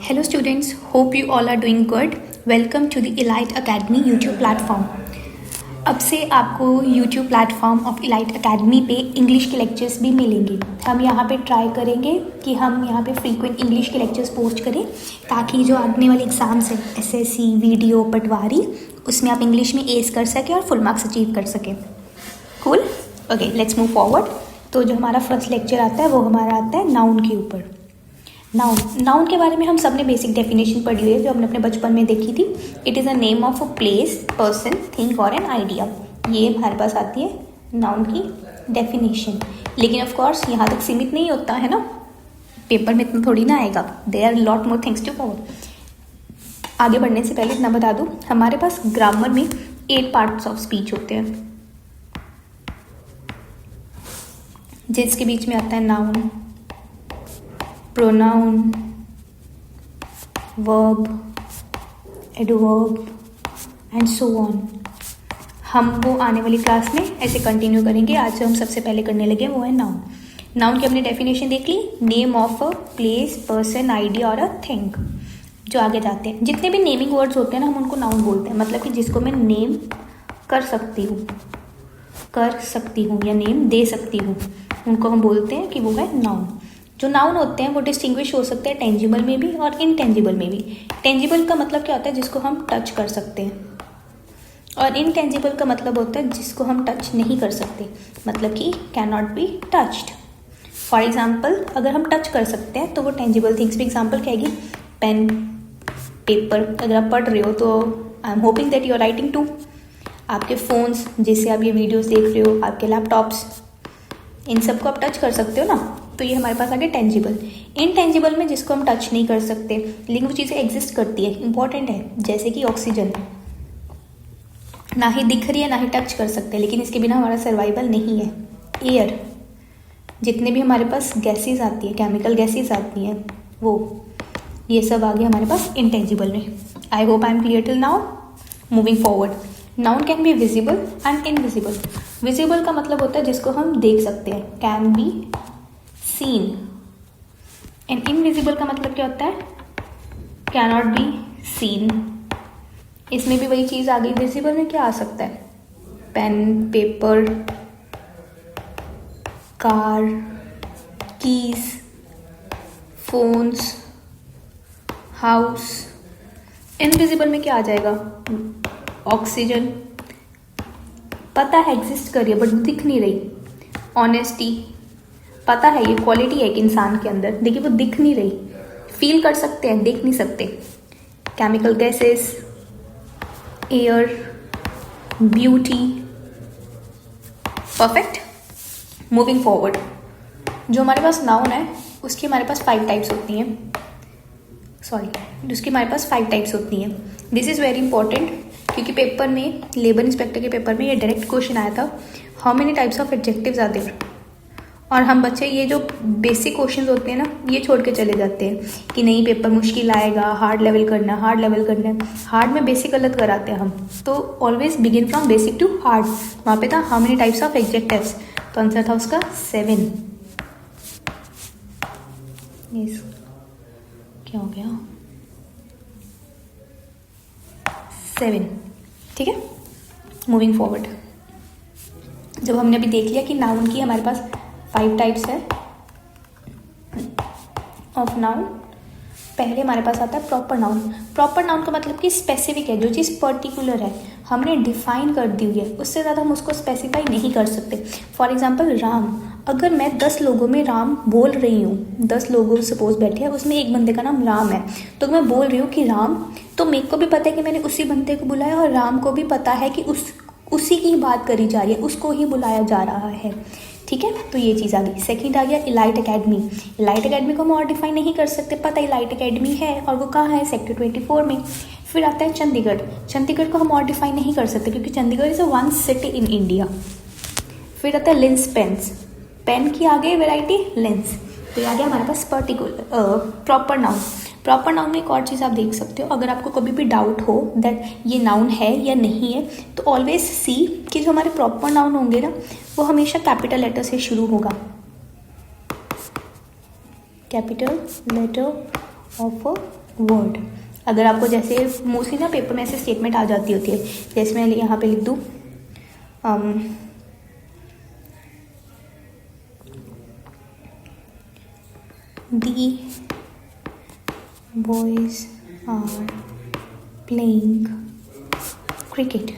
Hello students, hope you all are doing good. Welcome to the Elite Academy YouTube platform. अब से आपको YouTube platform of elite academy पे English के lectures भी मिलेंगे। हम यहाँ पे ट्राई करेंगे कि हम यहाँ पे फ्रीक्वेंट इंग्लिश के लेक्चर्स पोस्ट करें ताकि जो आने वाले एग्ज़ाम्स हैं एसएससी, वीडियो, पटवारी, उसमें आप इंग्लिश में एस कर सकें और फुल मार्क्स अचीव कर सकें। Cool, okay, let's move forward. तो जो हमारा फर्स्ट लेक्चर आता है वो हमारा आता है नाउन के ऊपर। नाउन के बारे में हम सब ने बेसिक डेफिनेशन पढ़ी हुई है जो हमने अपने बचपन में देखी थी। It is a name of a place, person, thing और एन आइडिया। ये हमारे पास आती है नाउन की डेफिनेशन। लेकिन ऑफ कोर्स यहाँ तक सीमित नहीं होता है ना, पेपर में इतना थोड़ी ना आएगा। There are lot more things to cover. आगे बढ़ने से पहले इतना बता दूँ, हमारे पास ग्रामर में 8 पार्ट्स ऑफ स्पीच होते हैं जिसके बीच में आता है noun, pronoun, verb, adverb and so on. हम वो आने वाली क्लास में ऐसे कंटिन्यू करेंगे। आज जो हम सबसे पहले करने लगे वो है नाउन। नाउन की हमने डेफिनेशन देख ली, name of a place, person, idea और अ थिंग। जो आगे जाते हैं, जितने भी नेमिंग वर्ड्स होते हैं ना, हम उनको नाउन बोलते हैं। मतलब कि जिसको मैं नेम कर सकती हूँ या नेम दे सकती हूँ, उनको हम बोलते हैं कि वो है नाउन। जो नाउन होते हैं वो डिस्टिंग्विश हो सकते हैं टेंजिबल में भी और इनटेंजिबल में भी। टेंजिबल का मतलब क्या होता है? जिसको हम टच कर सकते हैं। और इनटेंजिबल का मतलब होता है जिसको हम टच नहीं कर सकते, मतलब कि can not be touched. For example, अगर हम टच कर सकते हैं तो वो टेंजिबल थिंग्स भी। एग्जाम्पल क्या है? Pen, paper. अगर आप पढ़ रहे हो तो I am hoping that you are writing too. आपके फ़ोन्स जिससे आप ये वीडियोज़ देख रहे हो, आपके लैपटॉप्स, इन सबको आप टच कर सकते हो ना। तो ये हमारे पास आ गया टेंजिबल। इनटेंजिबल में जिसको हम टच नहीं कर सकते लेकिन वो चीज़ें एग्जिस्ट करती है, इंपॉर्टेंट है, जैसे कि ऑक्सीजन ना ही दिख रही है ना ही टच कर सकते हैं, लेकिन इसके बिना हमारा सर्वाइवल नहीं है। एयर, जितने भी हमारे पास गैसेस आती है, केमिकल गैसेस आती हैं, वो ये सब आ गया हमारे पास इनटेंजिबल में। I hope I am clear till now. Moving forward, noun can be visible and invisible. Visible का मतलब होता है जिसको हम देख सकते हैं, can be seen. And invisible का मतलब क्या होता है? Can not be seen. इसमें भी वही चीज़ आ गई। विजिबल में क्या आ सकता है? Pen, paper, car, keys, phones, house. Invisible में क्या आ जाएगा? ऑक्सीजन। पता है एग्जिस्ट कर रही है बट दिख नहीं रही। ऑनेस्टी, पता है ये क्वालिटी है एक इंसान के अंदर, देखिए वो दिख नहीं रही। फील कर सकते हैं, देख नहीं सकते। Chemical gases, air, beauty. Perfect. Moving forward, जो हमारे पास नाउन है उसकी हमारे पास 5 टाइप्स होती हैं। उसकी हमारे पास 5 टाइप्स होती हैं। दिस इज़ वेरी इंपॉर्टेंट क्योंकि पेपर में, लेबर इंस्पेक्टर के पेपर में ये डायरेक्ट क्वेश्चन आया था, how many types of adjectives are there. और हम बच्चे ये जो बेसिक क्वेश्चंस होते हैं ना, ये छोड़ के चले जाते हैं कि नहीं पेपर मुश्किल आएगा, हार्ड लेवल करना है। हार्ड में बेसिक गलत कराते हैं हम। तो always begin from basic to hard. वहाँ पे था how many types of adjectives, तो आंसर था उसका 7। यस, क्या हो गया? 7, ठीक है। मूविंग फॉरवर्ड, जब हमने अभी देख लिया कि नाउन की हमारे पास 5 टाइप्स है ऑफ नाउन। पहले हमारे पास आता है प्रॉपर नाउन। प्रॉपर नाउन का मतलब कि स्पेसिफिक है, जो चीज़ पर्टिकुलर है, हमने डिफाइन कर दी हुई है, उससे ज़्यादा हम उसको स्पेसिफाई नहीं कर सकते। फॉर एग्जांपल राम, अगर मैं 10 लोगों में राम बोल रही हूँ, 10 लोगों सपोज बैठे हैं, उसमें एक बंदे का नाम राम है, तो मैं बोल रही हूँ कि राम, तो मेरे को भी पता है कि मैंने उसी बंदे को बुलाया और राम को भी पता है कि उसी की बात करी जा रही है, उसको ही बुलाया जा रहा है, ठीक है। तो ये चीज़ आ गई। सेकंड आ गया इलाइट एकेडमी। इलाइट एकेडमी को हम और डिफाइन नहीं कर सकते, पता है इलाइट एकेडमी है और वो कहाँ है? सेक्टर 24 में। फिर आता है चंडीगढ़। चंडीगढ़ को हम और डिफाइन नहीं कर सकते क्योंकि Chandigarh is a one city in India. फिर आता है लेंस पेन्स। पेन की आ गई वेराइटी, लेंस। तो ये आ गया हमारे पास particular proper noun. Proper noun में एक और चीज़ आप देख सकते हो, अगर आपको कभी भी डाउट हो दैट ये नाउन है या नहीं है, तो ऑलवेज सी कि जो हमारे प्रॉपर नाउन होंगे ना, वो हमेशा कैपिटल लेटर से शुरू होगा। Capital letter of a word. अगर आपको जैसे मोस्टली ना पेपर में ऐसे स्टेटमेंट आ जाती होती है, जैसे मैं यहाँ पे लिख दूँ the boys are playing cricket।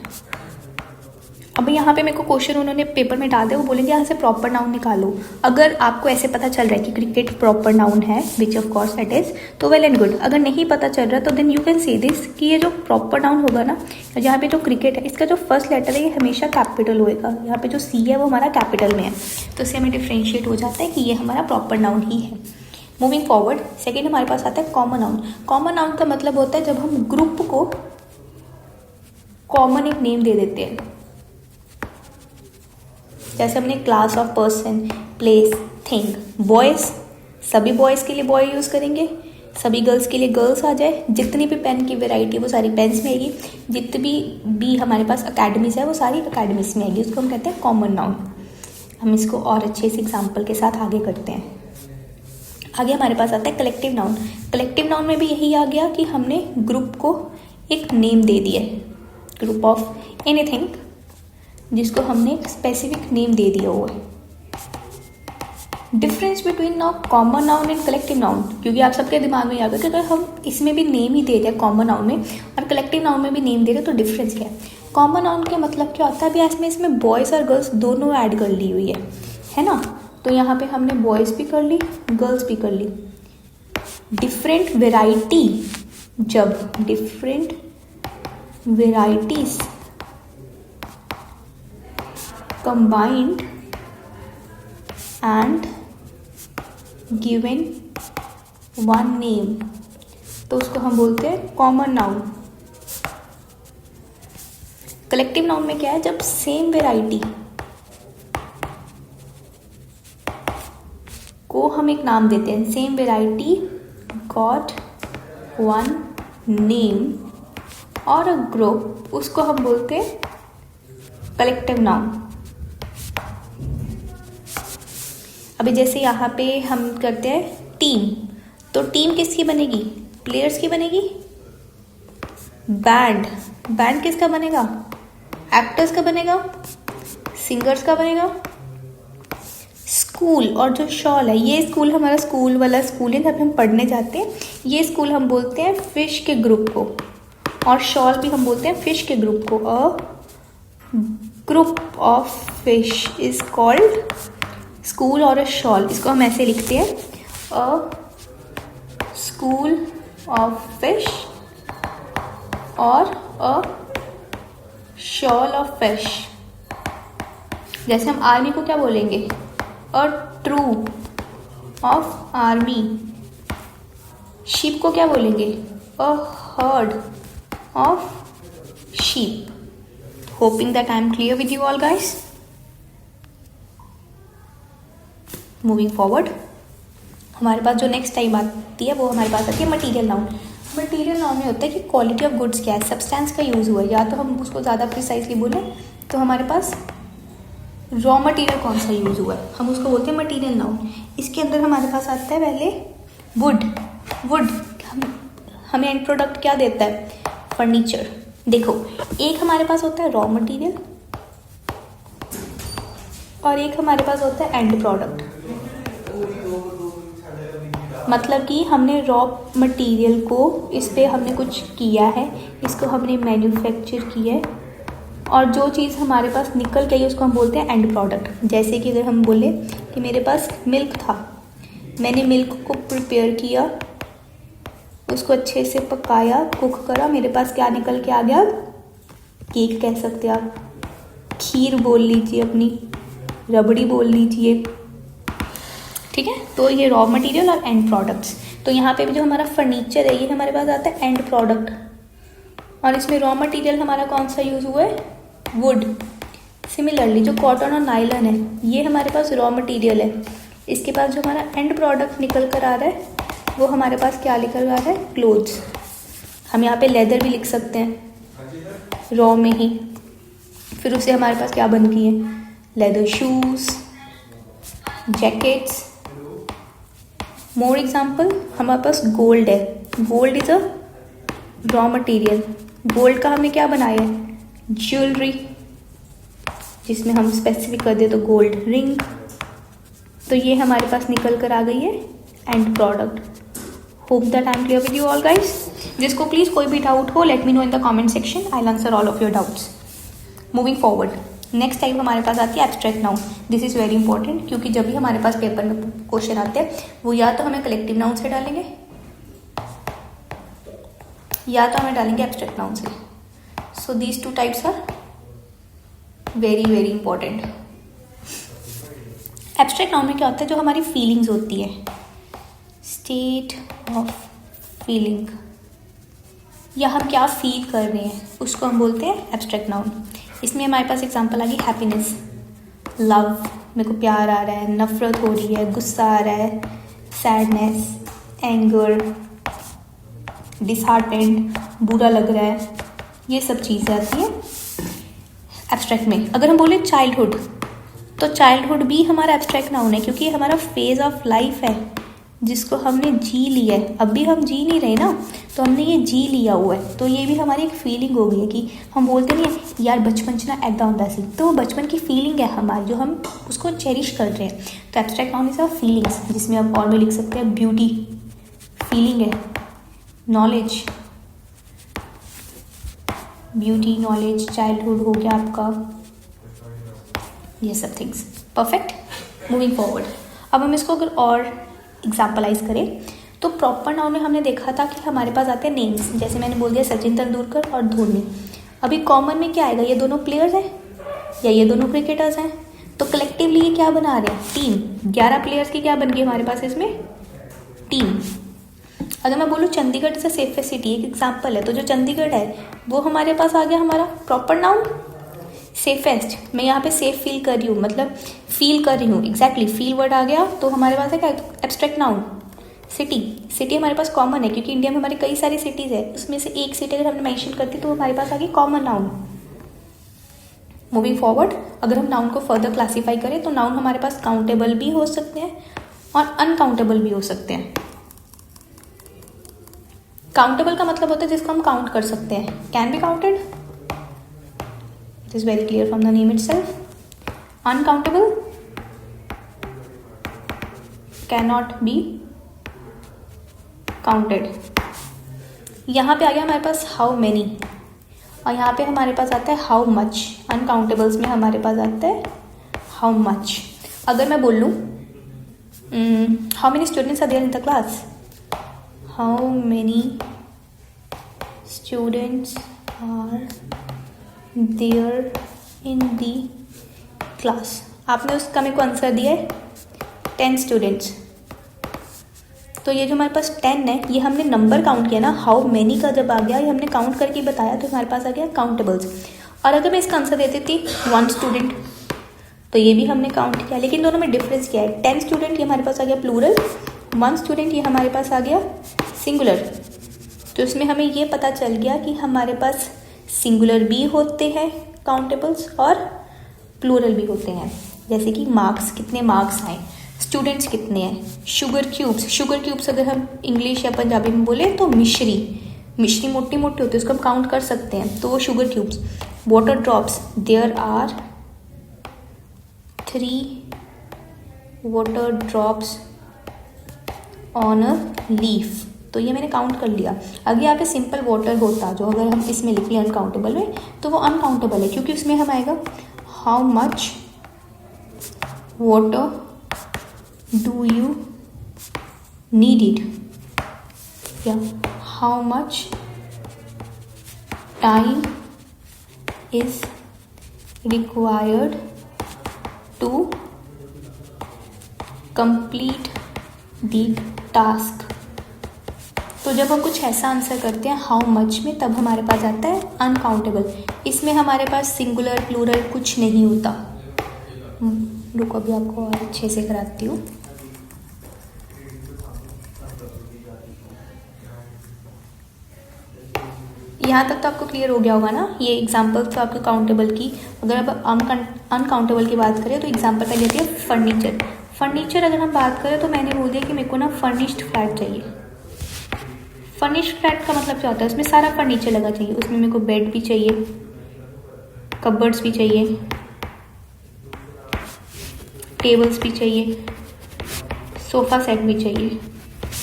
अब यहाँ पे मेरे को क्वेश्चन उन्होंने पेपर में डाल दिया, वो बोलेंगे यहाँ से प्रॉपर नाउन निकालो। अगर आपको ऐसे पता चल रहा है कि क्रिकेट प्रॉपर नाउन है, which of course it is, तो वेल एंड गुड। अगर नहीं पता चल रहा तो then you can say this कि ये जो प्रॉपर नाउन होगा ना, यहाँ पे जो क्रिकेट है इसका जो फर्स्ट लेटर है ये हमेशा कैपिटल होएगा। यहाँ पे जो सी है वो हमारा कैपिटल में है, तो इससे हमें डिफ्रेंशिएट हो जाता है कि ये हमारा प्रॉपर नाउन ही है। मूविंग फॉरवर्ड, सेकेंड हमारे पास आता है कॉमन नाउन। कॉमन नाउन का मतलब होता है जब हम ग्रुप को कॉमन एक नेम दे देते हैं, जैसे हमने class of person, place, thing. Boys, सभी बॉयज़ के लिए बॉय यूज़ करेंगे, सभी गर्ल्स के लिए गर्ल्स आ जाए। जितनी भी पेन की वेराइटी वो सारी पेन्स में आएगी, जितनी भी हमारे पास अकेडमीज है वो सारी अकेडमीज में आएगी, उसको हम कहते हैं कॉमन नाउन। हम इसको और अच्छे से एग्जाम्पल के साथ आगे करते हैं। आगे हमारे पास आता है कलेक्टिव नाउन। कलेक्टिव नाउन में भी यही आ गया कि हमने ग्रुप को एक नेम दे दिया है, ग्रुप ऑफ एनीथिंग, जिसको हमने एक स्पेसिफिक नेम दे दिया हुआ है। Difference between now common noun and collective noun, क्योंकि आप सबके दिमाग में आ गया कि अगर हम इसमें भी नेम ही दे रहे हैं कॉमन नाउन में और कलेक्टिव नाउन में भी नेम दे रहे हैं, तो डिफरेंस क्या है। कॉमन नाउन का मतलब क्या होता है, अभी इसमें बॉयज़ और गर्ल्स दोनों ऐड कर ली हुई है ना। तो यहाँ पे हमने बॉयज़ भी कर ली, गर्ल्स भी कर ली। डिफरेंट वेराइटी, जब different varieties combined and given one name, तो उसको हम बोलते हैं कॉमन नाउन। कलेक्टिव नाउन में क्या है, जब सेम वेराइटी को हम एक नाम देते हैं, same variety got one name और अ ग्रुप, उसको हम बोलते हैं कलेक्टिव नाउन। अभी जैसे यहाँ पे हम करते हैं टीम, तो टीम किसकी बनेगी, प्लेयर्स की बनेगी। बैंड, बैंड किसका बनेगा, एक्टर्स का बनेगा, सिंगर्स का बनेगा। स्कूल, और जो शॉल है, ये स्कूल हमारा स्कूल वाला स्कूल है जहाँ पे हम पढ़ने जाते हैं, ये स्कूल हम बोलते हैं फिश के ग्रुप को, और शॉल भी हम बोलते हैं फिश के ग्रुप को। अ group of fish is called school और अ शॉल, इसको हम ऐसे लिखते हैं, अ स्कूल ऑफ फिश और अ शॉल ऑफ फिश। जैसे हम आर्मी को क्या बोलेंगे, अ ट्रूप ऑफ आर्मी। शीप को क्या बोलेंगे, a herd of sheep. Hoping that I am clear with you all guys. Moving forward, हमारे पास जो नेक्स्ट टाइम आती है वो हमारे पास आती है मटीरियल नाउन। मटीरियल नाउन में होता है कि क्वालिटी ऑफ गुड्स क्या है, सब्सटेंस का यूज़ हुआ है, या तो हम उसको ज़्यादा प्रिसाइजली बोलें तो हमारे पास रॉ मटेरियल कौन सा यूज़ हुआ है, हम उसको बोलते हैं मटीरियल नाउन। इसके अंदर हमारे पास आता है पहले वुड। वुड हमें एंड प्रोडक्ट क्या देता है, फर्नीचर। देखो, एक हमारे पास होता है रॉ मटेरियल और एक हमारे पास होता है एंड प्रोडक्ट। मतलब कि हमने रॉ मटेरियल को, इस पे हमने कुछ किया है, इसको हमने मैन्युफैक्चर किया है, और जो चीज़ हमारे पास निकल गई उसको हम बोलते हैं एंड प्रोडक्ट। जैसे कि अगर हम बोले कि मेरे पास मिल्क था, मैंने मिल्क को प्रिपेयर किया, उसको अच्छे से पकाया, कुक करा, मेरे पास क्या निकल के आ गया, केक कह सकते हैं आप, खीर बोल लीजिए, अपनी रबड़ी बोल लीजिए, ठीक है। तो ये रॉ मटेरियल और एंड प्रोडक्ट्स। तो यहाँ पे भी जो हमारा फर्नीचर है ये हमारे पास आता है एंड प्रोडक्ट, और इसमें रॉ मटेरियल हमारा कौन सा यूज़ हुआ है, वुड। सिमिलरली जो कॉटन और नायलन है ये हमारे पास रॉ मटेरियल है, इसके पास जो हमारा एंड प्रोडक्ट निकल कर आ रहा है वो हमारे पास क्या निकल आ रहा है, क्लोथ्स। हम यहाँ पे लेदर भी लिख सकते हैं रॉ में ही, फिर उससे हमारे पास क्या बनती है, leather shoes, jackets. More example, हमारे पास गोल्ड है, gold is a raw material. Gold का हमने क्या बनाया है? ज्वेलरी, जिसमें हम स्पेसिफिक कर दे तो गोल्ड रिंग। तो ये हमारे पास निकल कर आ गई है and product. Hope that I am clear with you all guys. जिसको प्लीज कोई भी डाउट हो, let me know in the comment section, I will answer all of your doubts. Moving forward, next type हमारे पास आती है abstract noun. This is very important, क्योंकि जब भी हमारे पास पेपर में क्वेश्चन आते हैं वो या तो हमें कलेक्टिव नाउन से डालेंगे या तो हमें डालेंगे एब्स्ट्रैक्ट नाउन से। So these two types are very very important. Abstract noun में क्या होता है? जो हमारी फीलिंग्स होती है, स्टेट ऑफ फीलिंग, या हम क्या फील कर रहे हैं उसको हम बोलते हैं एब्स्ट्रैक्ट नाउन। इसमें हमारे पास एग्जांपल आ गई हैप्पीनेस, लव, मेरे को प्यार आ रहा है, नफरत हो रही है, गुस्सा आ रहा है, सैडनेस, एंगर, डिसहार्टेंड, बुरा लग रहा है, ये सब चीज़ें आती है एब्स्ट्रैक्ट में। अगर हम बोले चाइल्डहुड, तो चाइल्डहुड भी हमारा एब्स्ट्रैक्ट नाउन है, क्योंकि ये हमारा फेज ऑफ लाइफ है जिसको हमने जी लिया है। अब भी हम जी नहीं रहे ना, तो हमने ये जी लिया हुआ है, तो ये भी हमारी एक फीलिंग हो गई है कि हम बोलते नहीं है यार बचपन च ना ऐदा होंदा सी, तो वो बचपन की फीलिंग है हमारी, जो हम उसको चेरिश कर रहे हैं। तो abstract noun is a feelings, जिसमें आप और में लिख सकते हैं ब्यूटी, फीलिंग है, नॉलेज, ब्यूटी, नॉलेज, चाइल्डहुड हो गया आपका, ये सब थिंग्स। परफेक्ट। मूविंग फॉरवर्ड, अब हम इसको अगर और एग्जाम्पलाइज करें तो प्रॉपर नाउन में हमने देखा था कि हमारे पास आते हैं नेम्स, जैसे मैंने बोल दिया सचिन तेंदुलकर और धोनी। अभी कॉमन में क्या आएगा? ये दोनों प्लेयर्स हैं या ये दोनों क्रिकेटर्स हैं, तो कलेक्टिवली ये क्या बना रहे हैं? टीम। 11 प्लेयर्स की क्या बन गई हमारे पास इसमें? टीम। अगर मैं बोलूँ Chandigarh is a safest city, एक एग्जाम्पल है, तो जो चंडीगढ़ है वो हमारे पास आ गया हमारा प्रॉपर नाउन सेफेस्ट। मैं यहाँ पे सेफ फील कर रही हूँ, मतलब फील कर रही हूँ, एग्जैक्टली फील वर्ड आ गया, तो हमारे पास है क्या? Abstract noun. सिटी, सिटी हमारे पास कॉमन है, क्योंकि इंडिया में हमारे कई सारी सिटीज़ है, उसमें से एक सिटी अगर हमने मेंशन करती तो हमारे पास आ गई कॉमन नाउन। मूविंग फॉरवर्ड, अगर हम नाउन को फर्दर क्लासीफाई करें तो नाउन हमारे पास काउंटेबल भी हो सकते हैं और अनकाउंटेबल भी हो सकते हैं। काउंटेबल का मतलब होता है जिसको हम काउंट कर सकते हैं, can be counted, it is very clear from the name itself. Uncountable can not be counted. यहाँ पे आ गया हमारे पास हाउ मेनी, और यहाँ पे हमारे पास आता है हाउ मच। अनकाउंटेबल्स में हमारे पास आता है हाउ मच। अगर मैं बोल लूँ how many students are there in the class, how many students are there in the class, आपने उसका मेरे को आंसर दिया है 10 स्टूडेंट्स। तो ये जो हमारे पास 10 है, ये हमने नंबर काउंट किया ना, हाउ मेनी का जब आ गया ये हमने काउंट करके बताया, तो हमारे पास आ गया काउंटेबल्स। और अगर मैं इसका आंसर देती थी 1 स्टूडेंट, तो ये भी हमने काउंट किया, लेकिन दोनों में डिफरेंस क्या है? 10 स्टूडेंट ये हमारे पास आ गया प्लूरल, 1 स्टूडेंट ये हमारे पास आ गया सिंगुलर। तो इसमें हमें ये पता चल गया कि हमारे पास सिंगुलर भी होते हैं काउंटेबल्स और प्लूरल भी होते हैं। जैसे कि मार्क्स, कितने मार्क्स आए, स्टूडेंट्स कितने हैं, शुगर क्यूब्स, शुगर क्यूब्स अगर हम इंग्लिश या पंजाबी में बोले तो मिश्री, मिश्री मोटी मोटी होती है, उसको हम काउंट कर सकते हैं, तो वो sugar cubes. Water drops, there are 3 water drops on a leaf, तो ये मैंने काउंट कर लिया। अगर यहाँ पे सिंपल वाटर होता, जो अगर हम इसमें लिख लिया अनकाउंटेबल में, तो वो अनकाउंटेबल है, क्योंकि उसमें हम आएगा how much water do you need it, या how much time is required to complete the task. तो जब हम कुछ ऐसा आंसर करते हैं हाउ मच में, तब हमारे पास आता है अनकाउंटेबल। इसमें हमारे पास सिंगुलर प्लूरल कुछ नहीं होता। रुको अभी आपको और अच्छे से कराती हूँ। यहाँ तक तो आपको क्लियर हो गया होगा ना, ये एग्जाम्पल तो आपके काउंटेबल की। अगर अब अनकाउंटेबल की बात करें तो एग्जाम्पल पहले आती है फर्नीचर। फर्नीचर अगर हम बात करें तो मैंने बोल दिया कि मेरे को ना फर्निश्ड फ्लैट चाहिए, फर्निश्ड फ्लैट का मतलब क्या होता है, उसमें सारा फर्नीचर लगा चाहिए, उसमें मेरे को बेड भी चाहिए, कबर्ड्स भी चाहिए, टेबल्स भी चाहिए, सोफ़ा सेट भी चाहिए,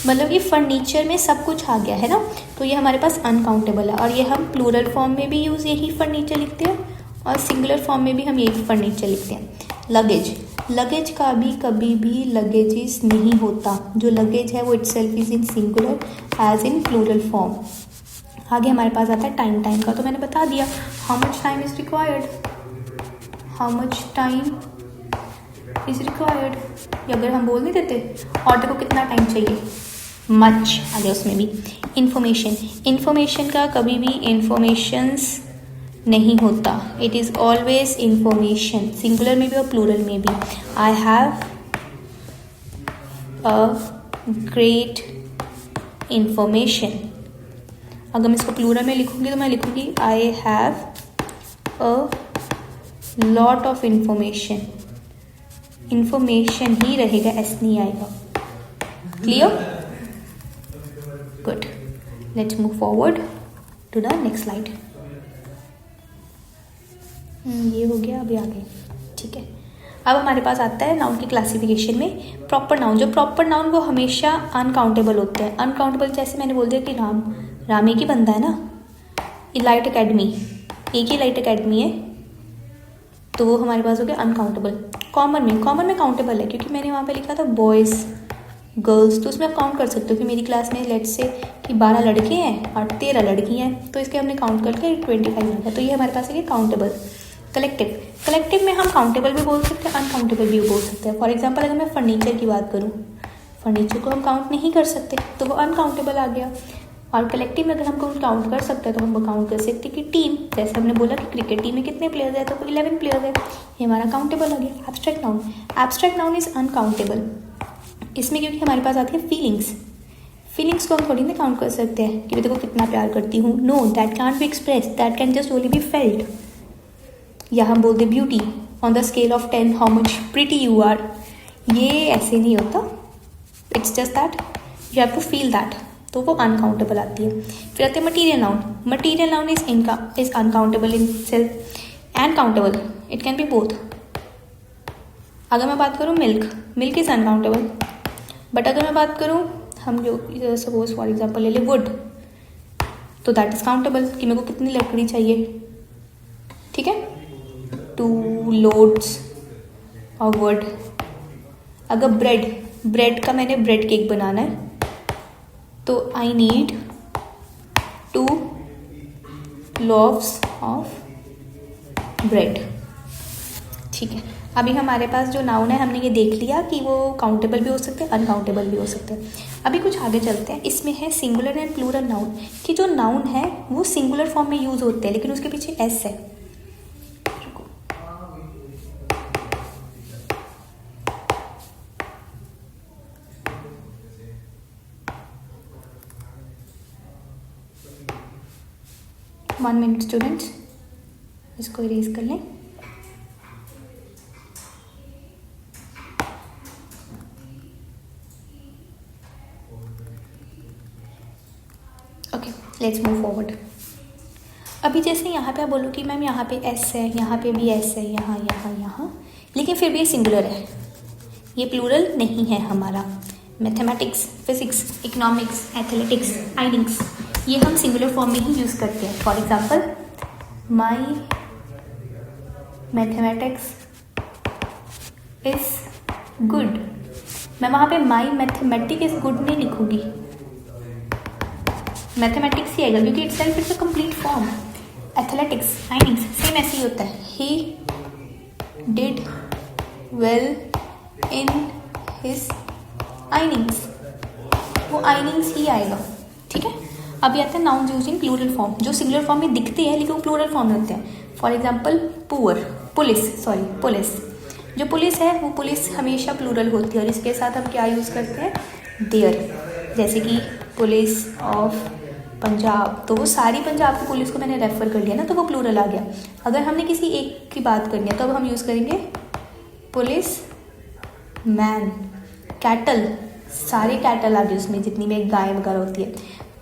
मतलब ये फर्नीचर में सब कुछ आ गया है ना। तो ये हमारे पास अनकाउंटेबल है, और ये हम प्लूरल फॉर्म में भी यूज़ यही फर्नीचर लिखते हैं और सिंगुलर फॉर्म में भी हम यही फर्नीचर लिखते हैं। लगेज, लगेज का भी कभी भी लगेजेस नहीं होता, जो लगेज है वो itself is in singular as in plural form. आगे हमारे पास आता है टाइम, टाइम का तो मैंने बता दिया, how much time is required, how much time is required, या अगर हम बोल नहीं देते ऑर्डर को कितना टाइम चाहिए, मच आ गया उसमें भी। इंफॉर्मेशन, इंफॉर्मेशन का कभी भी इंफॉर्मेशंस नहीं होता, it is always information, singular में भी और प्लूरल में भी। I have a great information, अगर मैं इसको प्लूरल में लिखूंगी तो मैं लिखूंगी I have a lot of information, information ही रहेगा, एस नहीं आएगा। Clear, good, let's move forward to the next slide. ये हो गया, अभी आगे ठीक है। अब हमारे पास आता है नाउन की क्लासिफिकेशन में प्रॉपर नाउन। जो प्रॉपर नाउन वो हमेशा अनकाउंटेबल होते हैं। अनकाउंटेबल जैसे मैंने बोल दिया कि राम एक ही बंदा है ना, इलाइट एकेडमी एक ही इलाइट एकेडमी है, तो वो हमारे पास हो गया अनकाउंटेबल। कॉमन में काउंटेबल है, क्योंकि मैंने वहाँ पे लिखा था बॉयज़ गर्ल्स, तो उसमें आप काउंट कर सकते हो कि मेरी क्लास में लेट्स से कि 12 लड़के हैं और 13 लड़की हैं, तो इसके हमने काउंट करके 25 आ गया, तो ये हमारे पास है काउंटेबल। कलेक्टिव में हम काउंटेबल भी बोल सकते हैं, अनकाउंटेबल भी बोल सकते हैं। फॉर एग्जांपल अगर मैं फर्नीचर की बात करूँ, फर्नीचर को हम काउंट नहीं कर सकते तो वो अनकाउंटेबल आ गया। और कलेक्टिव में अगर हम काउंट कर सकते हैं तो हम काउंट कर सकते हैं कि टीम, जैसे हमने बोला कि क्रिकेट टीम में कितने प्लेयर्स हैं, तो 11 प्लेयर्स है, ये हमारा काउंटेबल आ गया। एब्स्ट्रैक्ट नाउन इज अनकाउंटेबल, इसमें क्योंकि हमारे पास आती है फीलिंग्स को हम थोड़ी ना काउंट कर सकते हैं कि मैं देखो कितना प्यार करती हूँ, no, that can't be express, that can just only be felt. या हम बोलते beauty on the scale of 10 how much pretty you are, ये ऐसे नहीं होता, it's just that you have to feel that, तो वो अनकाउंटेबल आती है। फिर आते हैं material noun is uncountable in self and countable, it can be both. अगर मैं बात करूँ मिल्क इज अनकाउंटेबल, बट अगर मैं बात करूँ हम जो सपोज फॉर एग्जाम्पल ले ले वुड, तो दैट इज काउंटेबल कि मेरे को कितनी लकड़ी चाहिए, ठीक है, 2 लोड्स और वुड। अगर ब्रेड का मैंने ब्रेड केक बनाना है तो I need 2 loaves of bread, ठीक है। अभी हमारे पास जो नाउन है हमने ये देख लिया कि वो काउंटेबल भी हो सकते हैं, अनकाउंटेबल भी हो सकते हैं। अभी कुछ आगे चलते हैं, इसमें है सिंगुलर एंड प्लूरल नाउन, कि जो नाउन है वो सिंगुलर फॉर्म में यूज होते हैं लेकिन उसके पीछे एस है। वन मिनट स्टूडेंट्स, इसको इरेज कर लें। Okay, let's move forward. अभी जैसे यहाँ पे आप बोलो कि मैम यहाँ पे एस है, यहाँ पे भी एस है, यहाँ, लेकिन फिर भी ये सिंगुलर है, ये प्लूरल नहीं है हमारा। मैथमेटिक्स, फिजिक्स, इकोनॉमिक्स, एथलेटिक्स, आइनिंग्स, ये हम सिंगुलर फॉर्म में ही यूज़ करते हैं। For example my mathematics is good, मैं वहाँ पे माई मैथमेटिक इज गुड नहीं लिखूंगी, मैथमेटिक्स ही आएगा क्योंकि itself it's a complete form. Athletics, innings, same ऐसे ही होता है, he did well in his innings, वो आइनिंग्स ही आएगा, ठीक है। अभी आता है nouns use in plural form, जो सिंगुलर फॉर्म में दिखते हैं लेकिन वो प्लूरल फॉर्म में होते हैं। फॉर एग्जाम्पल पुलिस, जो पुलिस है वो पुलिस हमेशा प्लूरल होती है और इसके साथ हम क्या यूज़ करते हैं, देयर, जैसे कि पुलिस ऑफ पंजाब, तो वो सारी पंजाब की पुलिस को मैंने रेफर कर लिया ना, तो वो प्लूरल आ गया। अगर हमने किसी एक की बात करनी है तो अब हम यूज़ करेंगे पुलिस मैन। कैटल, सारे कैटल आ गए उसमें, जितनी भी गाय वगैरह होती है।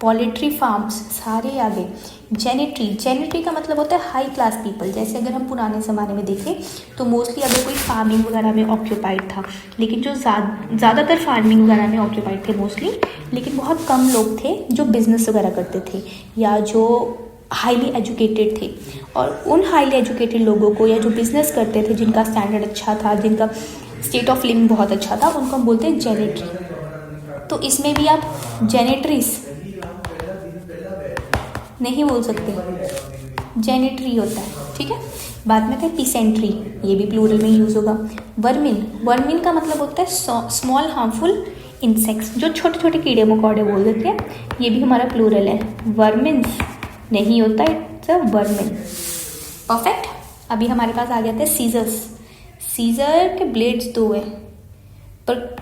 पोल्ट्री फार्म्स, सारे आ गए। जेनेट्री, जेनेट्री का मतलब होता है हाई क्लास पीपल। जैसे अगर हम पुराने ज़माने में देखें तो मोस्टली अगर कोई फार्मिंग वगैरह में ऑक्यूपाइड था, लेकिन जो ज़्यादातर फार्मिंग वगैरह में ऑक्यूपाइड थे मोस्टली, लेकिन बहुत कम लोग थे जो बिज़नेस वगैरह करते थे या जो हाईली एजुकेटेड थे। और उन हाईली एजुकेटेड लोगों को या जो बिज़नेस करते थे, जिनका स्टैंडर्ड अच्छा था, जिनका स्टेट ऑफ लिविंग बहुत अच्छा था, उनको हम बोलते हैं जेनेट्री। तो इसमें भी आप जेनेट्रीज नहीं बोल सकते, जेनेट्री होता है, ठीक है। बाद में था पीसेंट्री, ये भी प्लूरल में यूज़ होगा। वर्मिन, वर्मिन का मतलब होता है स्मॉल हार्मफुल इंसेक्ट्स, जो छोटे छोटे कीड़े मकोड़े बोल देते हैं, ये भी हमारा प्लूरल है। वर्मिन्स नहीं होता, इट्स अ वर्मिन। परफेक्ट। अभी हमारे पास आ गया था सीजर्स। सीजर के ब्लेड्स दो है, पर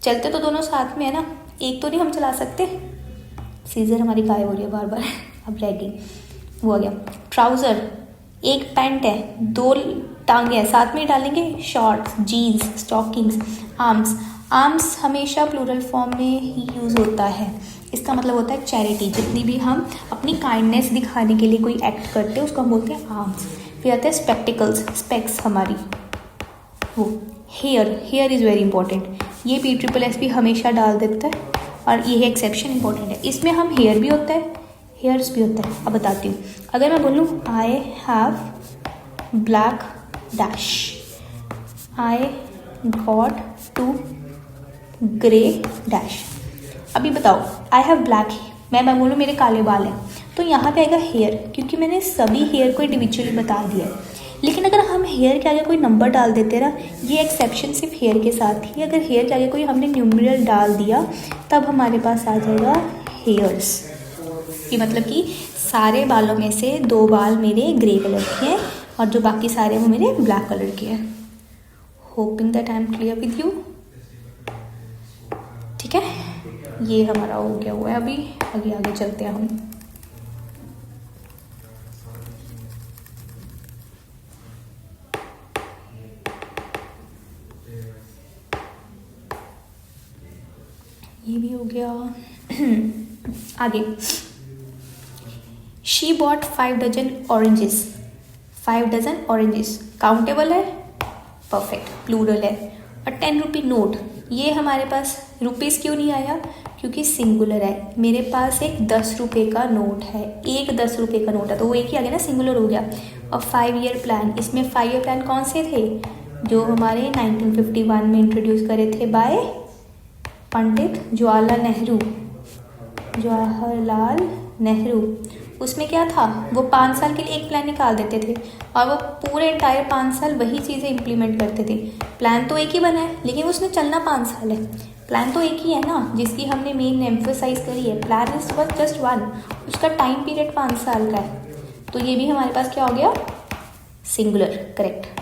चलते तो दोनों साथ में है ना, एक तो नहीं हम चला सकते। सीजर हमारी गायब हो रही है बार बार, अब रह गई, वो आ गया। ट्राउज़र, एक पैंट है, दो टांगे हैं, साथ में डालेंगे shorts, jeans, stockings. Arms, arms हमेशा प्लूरल फॉर्म में ही यूज़ होता है। इसका मतलब होता है चैरिटी। जितनी भी हम अपनी काइंडनेस दिखाने के लिए कोई एक्ट करते हैं उसको हम बोलते हैं आर्म्स। फिर आते हैं स्पेक्टिकल्स, स्पेक्स हमारी वो। Hair, hair is very important, ये PSSS भी हमेशा डाल देता है और ये एक्सेप्शन इंपॉर्टेंट है। इसमें हम हेयर भी होता है, हेयर्स भी होता है। अब बताती हूँ, अगर मैं बोलूँ I have black dash, I got two grey dash. अभी बताओ, आई हैव ब्लैक, मैं बोलूँ मेरे काले बाल हैं, तो यहाँ पे आएगा हेयर, क्योंकि मैंने सभी हेयर को इंडिविजुअली बता दिया है। लेकिन अगर हम हेयर के आगे कोई नंबर डाल देते ना, ये एक्सेप्शन सिर्फ हेयर के साथ ही, अगर हेयर के आगे कोई हमने न्यूमरल डाल दिया तब हमारे पास आ जाएगा हेयर्स। कि मतलब कि सारे बालों में से 2 बाल मेरे ग्रे कलर के हैं और जो बाकी सारे वो मेरे ब्लैक कलर के हैं। Hoping that I am clear with you, ठीक है। ये हमारा हो गया हुआ है। अभी आगे चलते हैं हम। ये भी हो गया। आगे, she bought 5 dozen oranges, 5 dozen oranges countable है, परफेक्ट, प्लूरल है। और 10 रुपी नोट, ये हमारे पास रुपीज़ क्यों नहीं आया, क्योंकि सिंगुलर है। मेरे पास एक 10 रुपये का नोट है, एक 10 रुपये का नोट है, तो वो एक ही आ गया ना, सिंगुलर हो गया। और 5 ईयर प्लान, इसमें 5 ईयर प्लान कौन से थे, जो हमारे 1951 में इंट्रोड्यूस करे थे बाय पंडित जवाहरलाल नेहरू। उसमें क्या था, वो 5 साल के लिए एक प्लान निकाल देते थे और वो पूरे एंटायर 5 साल वही चीज़ें इंप्लीमेंट करते थे। प्लान तो एक ही बना है, लेकिन उसने चलना 5 साल है। प्लान तो एक ही है ना, जिसकी हमने मेन एम्फोसाइज करी है। प्लान इज बस जस्ट वन, उसका टाइम पीरियड 5 साल का है। तो ये भी हमारे पास क्या हो गया, सिंगुलर, करेक्ट।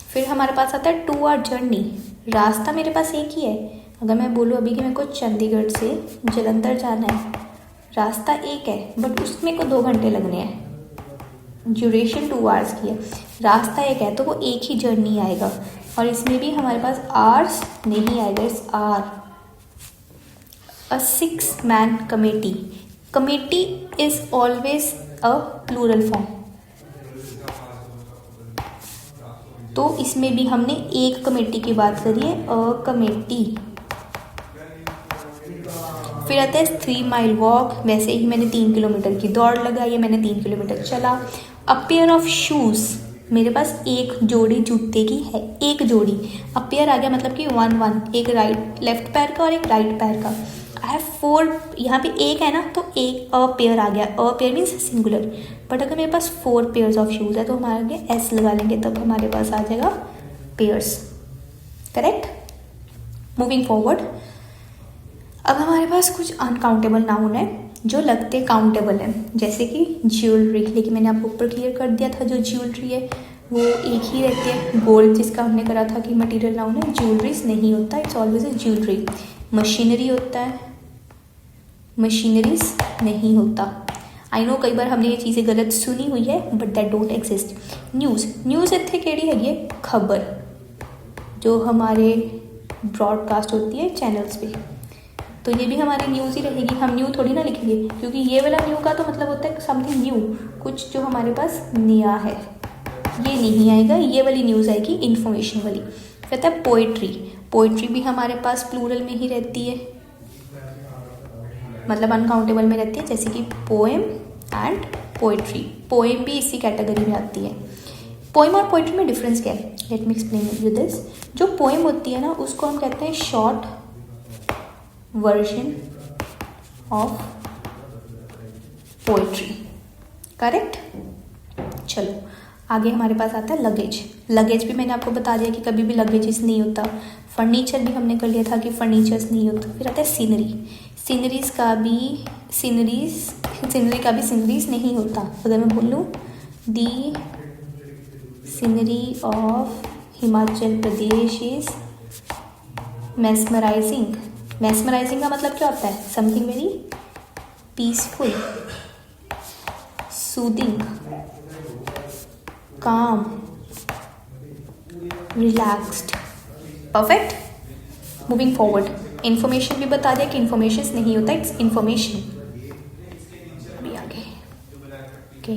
फिर हमारे पास आता है 2 आवर जर्नी, रास्ता मेरे पास एक ही है। अगर मैं बोलूँ अभी कि मेरे को चंडीगढ़ से जलंधर जाना है, रास्ता एक है बट उसमें को 2 घंटे लगने हैं, ड्यूरेशन 2 आवर्स की है, रास्ता एक है, तो वो एक ही जर्नी आएगा। और इसमें भी हमारे पास आवर्स नहीं आएगा, it's are. A 6-man committee, committee is always a plural form, तो इसमें भी हमने एक कमेटी की बात करी है, अ कमेटी। फिर आता है 3 माइल वॉक, वैसे ही मैंने 3 किलोमीटर की दौड़ लगाई है, मैंने 3 किलोमीटर चला। अ पेयर ऑफ शूज़, मेरे पास एक जोड़ी जूते की है, एक जोड़ी। अ पेयर आ गया मतलब कि 1-1, एक लेफ्ट पैर का और एक राइट पैर का। आई हैव 4, यहाँ पे एक है ना, तो एक अ पेयर आ गया, a pair means singular. But अगर मेरे पास 4 पेयर्स ऑफ शूज़ है तो हमारे आगे एस लगा लेंगे, तब हमारे पास आ जाएगा पेयर्स, करेक्ट। मूविंग फॉरवर्ड, अब हमारे पास कुछ अनकाउंटेबल नाउन है जो लगते काउंटेबल है, जैसे कि ज्वेलरी, लेकिन मैंने आपको ऊपर क्लियर कर दिया था जो ज्वेलरी है वो एक ही रहती है। गोल्ड जिसका हमने करा था कि मटेरियल नाउन है, ज्वेलरीज नहीं होता, it's always a jewellery. Machinery होता है, मशीनरीज नहीं होता। आई नो कई बार हमने ये चीज़ें गलत सुनी हुई है, but that don't exist. News, news इतने केड़ी है, ये खबर जो हमारे ब्रॉडकास्ट होती है चैनल्स पे। तो ये भी हमारी न्यूज़ ही रहेगी, हम न्यू थोड़ी ना लिखेंगे, क्योंकि ये वाला न्यू का तो मतलब होता है समथिंग न्यू, कुछ जो हमारे पास नया है, ये नहीं आएगा, ये वाली न्यूज़ आएगी इन्फॉर्मेशन वाली। कहता है पोइट्री, पोइट्री भी हमारे पास प्लूरल में ही रहती है, मतलब अनकाउंटेबल में रहती है, जैसे कि पोएम एंड पोइट्री। पोएम भी इसी कैटेगरी में आती है। पोएम और पोइट्री में डिफरेंस क्या है, let me explain you this. जो पोएम होती है ना, उसको हम कहते हैं short version of poetry, correct. चलो आगे हमारे पास आता है लगेज। लगेज भी मैंने आपको बता दिया कि कभी भी लगेजेस नहीं होता। फर्नीचर भी हमने कर लिया था कि फर्नीचर्स नहीं होता। फिर आता है सीनरी। सीनरी का भी सीनरीज नहीं होता। अगर मैं बोलूँ the scenery of Himachal Pradesh is mesmerising. Mesmerising का मतलब क्या होता है, something very peaceful, soothing, calm, relaxed, perfect. Moving forward, information भी बता दिया कि इन्फॉर्मेशन नहीं होता, इट्स इन्फॉर्मेशन। अभी आगे ओके,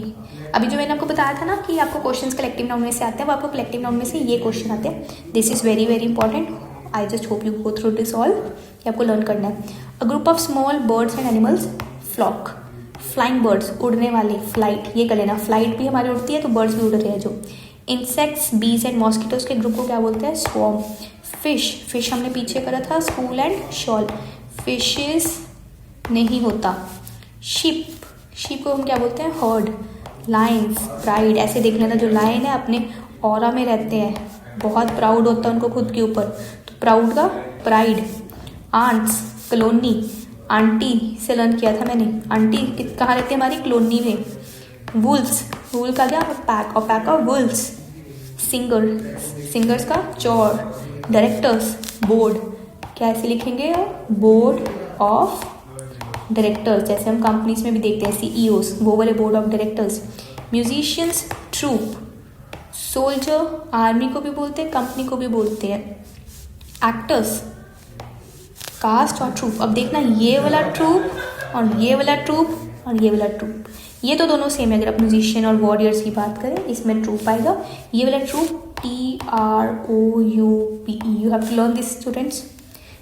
अभी जो मैंने आपको बताया था ना कि आपको क्वेश्चंस कलेक्टिव नाउन में से आते हैं, वो आपको कलेक्टिव नाउन में से ये क्वेश्चन आते हैं। This is very very important, I just hope you go through this all, कि आपको लर्न करना है। A group of small birds and animals, flock. Flying birds, उड़ने वाले, फ्लाइट, ये कर लेना, फ्लाइट भी हमारी उड़ती है तो बर्ड्स भी उड़ रहे हैं। जो इंसेक्ट्स, बीज एंड मॉस्किटोज के ग्रुप को क्या बोलते हैं, स्वॉर्म। फिश, फिश हमने पीछे करा था स्कूल एंड शॉल, फिशेस नहीं होता। शिप, शिप को हम क्या बोलते हैं, हर्ड। लायंस, प्राइड, ऐसे देख लेना, जो लायन है अपने ऑरा में रहते हैं, बहुत प्राउड होता है उनको खुद के ऊपर, तो प्राउड का प्राइड। आंट्स, कॉलोनी, आंटी से लर्न किया था मैंने, आंटी कहाँ रहती है हमारी, कॉलोनी में। वुल्स, वुल का क्या, पैक, और pack of Wolves. Singer, singers का चोर। डायरेक्टर्स, बोर्ड, क्या ऐसे लिखेंगे, बोर्ड ऑफ डायरेक्टर्स, जैसे हम कंपनीज में भी देखते हैं CEOs, वो वाले board of directors. Musicians, troupe. Soldier, army को भी बोलते हैं, कंपनी को भी बोलते हैं। एक्टर्स, कास्ट और ट्रूप। अब देखना, ये वाला ट्रूप और ये वाला ट्रूप और ये वाला ट्रूप, ये तो दोनों सेम है। अगर आप म्यूजिशियन और वॉरियर्स की बात करें, इसमें ट्रूप आएगा। ये वाला troupe TROUPE, you have to learn this students.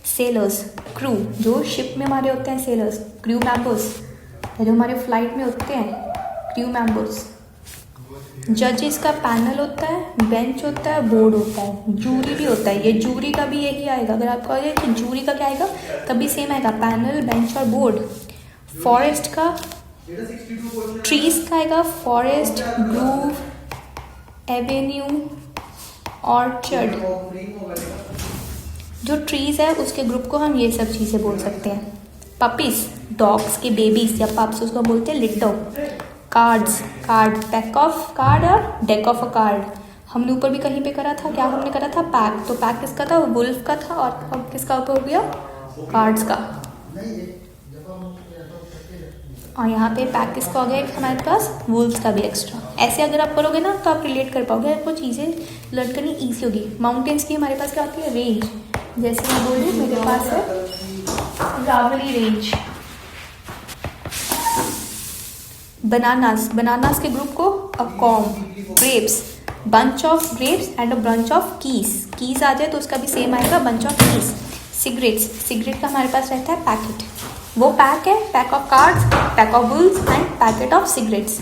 Sailors, crew, जो शिप में हमारे होते हैं सेलर्स, क्रू मेंबर्स, जो हमारे फ्लाइट में होते हैं, क्रू मेंबर्स। जजेस का पैनल होता है, बेंच होता है, बोर्ड होता है, जूरी भी होता है। ये जूरी का भी यही आएगा, अगर आप कहोगे कि जूरी का क्या आएगा, तभी सेम आएगा, पैनल, बेंच और बोर्ड। फॉरेस्ट का, ट्रीज का आएगा, फॉरेस्ट, ग्रूव, एवेन्यू, ऑर्चर्ड। जो ट्रीज है उसके ग्रुप को हम ये सब चीज़ें बोल सकते हैं। पपीज, डॉग्स के बेबीज या पप्स, उसको बोलते हैं litre. Cards, card, pack of card और डेक ऑफ अ कार्ड। हमने ऊपर भी कहीं पे करा था, क्या हमने करा था, पैक, तो पैक किसका था, वुल्फ का था, और अब किसका ऊपर हो गया, कार्ड्स का। और यहाँ पे पैक किसका हो गया एक हमारे पास, वुल्फ्स का भी एक्स्ट्रा। ऐसे अगर आप करोगे ना तो आप रिलेट कर पाओगे, आपको चीज़ें लर्न करनी ईजी होगी। माउंटेन्स की हमारे पास क्या होती है, रेंज, जैसे मैं बोल रही हूँ मेरे पास है रावली रेंज। बनानास, बनानास के ग्रुप को अकॉम। Grapes, bunch of grapes and a bunch of keys, keys आ जाए तो उसका भी सेम आएगा, bunch of keys. Cigarettes, cigarette का हमारे पास रहता है पैकेट, वो पैक है, pack of cards, pack of bulls and packet of cigarettes.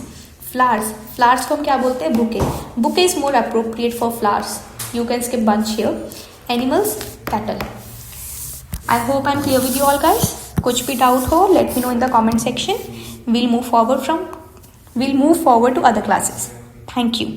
Flowers, flowers को हम क्या बोलते हैं, bouquet, bouquet is more appropriate for flowers, you can skip bunch here. Animals, cattle. I hope I am clear with you all guys. कुछ भी doubt हो, let me know in the comment section. We'll move forward to other classes. Thank you.